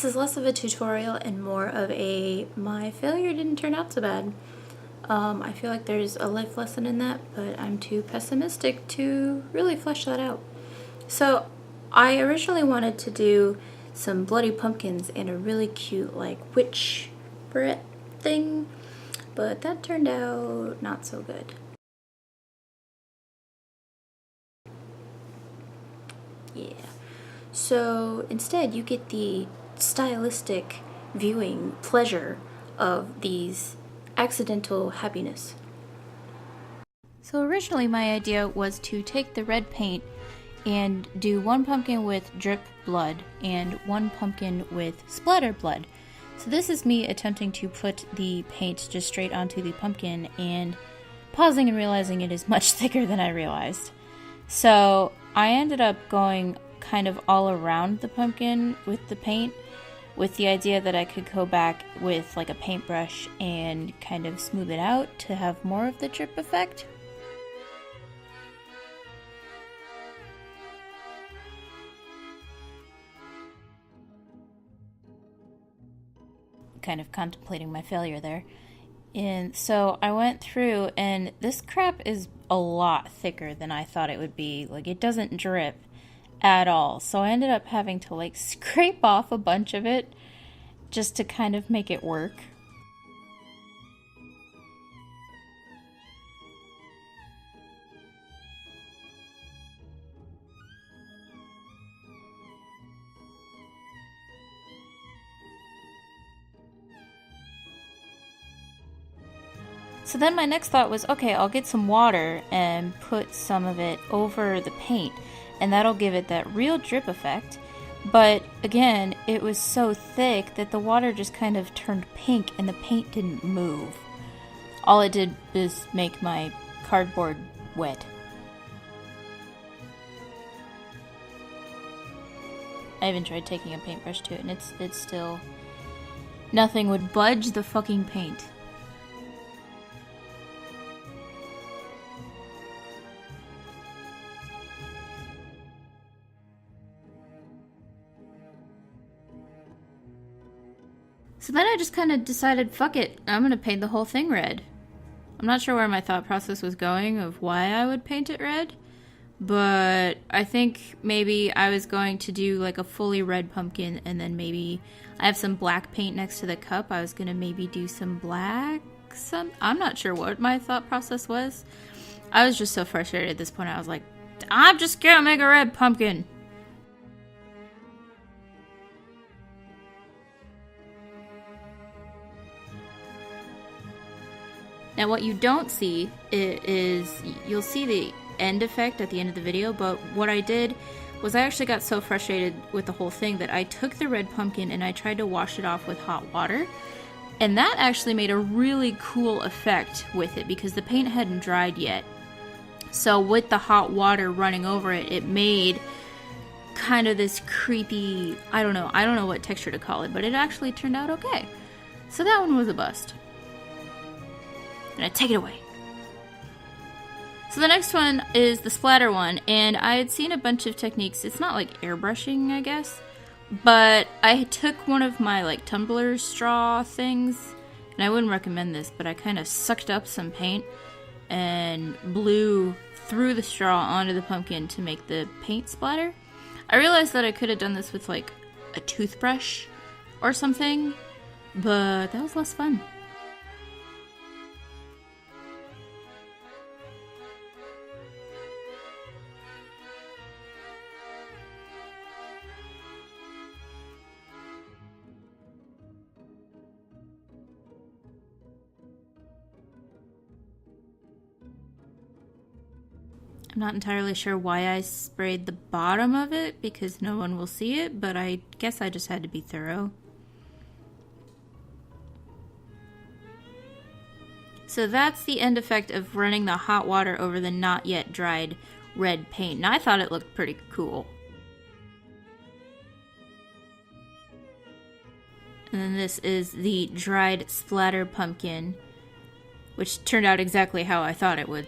This is less of a tutorial and more of a my failure didn't turn out so bad. I feel like there's a life lesson in that, but I'm too pessimistic to really flesh that out. So I originally wanted to do some bloody pumpkins and a really cute like witch Brett thing, but that turned out not so good. Yeah. So instead you get the stylistic viewing pleasure of these accidental happiness. So originally my idea was to take the red paint and do one pumpkin with drip blood and one pumpkin with splatter blood. So this is me attempting to put the paint just straight onto the pumpkin and pausing and realizing it is much thicker than I realized. So I ended up going kind of all around the pumpkin with the paint, with the idea that I could go back with like a paintbrush and kind of smooth it out to have more of the drip effect. Kind of contemplating my failure there. And so I went through, and this crap is a lot thicker than I thought it would be. Like, it doesn't drip at all. So I ended up having to like scrape off a bunch of it just to kind of make it work. So then my next thought was, okay, I'll get some water and put some of it over the paint, and that'll give it that real drip effect. But again, it was so thick that the water just kind of turned pink and the paint didn't move. All it did was make my cardboard wet. I even tried taking a paintbrush to it, and it's still... nothing would budge the fucking paint. So then I just kind of decided, fuck it, I'm gonna paint the whole thing red. I'm not sure where my thought process was going of why I would paint it red, but I think maybe I was going to do like a fully red pumpkin, and then maybe I have some black paint next to the cup. I was gonna maybe do some black, I'm not sure what my thought process was. I was just so frustrated at this point. I was like, I'm just gonna make a red pumpkin. Now what you don't see is, you'll see the end effect at the end of the video, but what I did was I actually got so frustrated with the whole thing that I took the red pumpkin and I tried to wash it off with hot water. And that actually made a really cool effect with it because the paint hadn't dried yet. So with the hot water running over it, it made kind of this creepy, I don't know what texture to call it, but it actually turned out okay. So that one was a bust. Take it away. So the next one is the splatter one, and I had seen a bunch of techniques. It's not like airbrushing, I guess, but I took one of my like tumbler straw things, and I wouldn't recommend this, but I kind of sucked up some paint and blew through the straw onto the pumpkin to make the paint splatter. I realized that I could have done this with like a toothbrush or something, but that was less fun. I'm not entirely sure why I sprayed the bottom of it, because no one will see it, but I guess I just had to be thorough. So that's the end effect of running the hot water over the not yet dried red paint. Now I thought it looked pretty cool. And then this is the dried splatter pumpkin, which turned out exactly how I thought it would.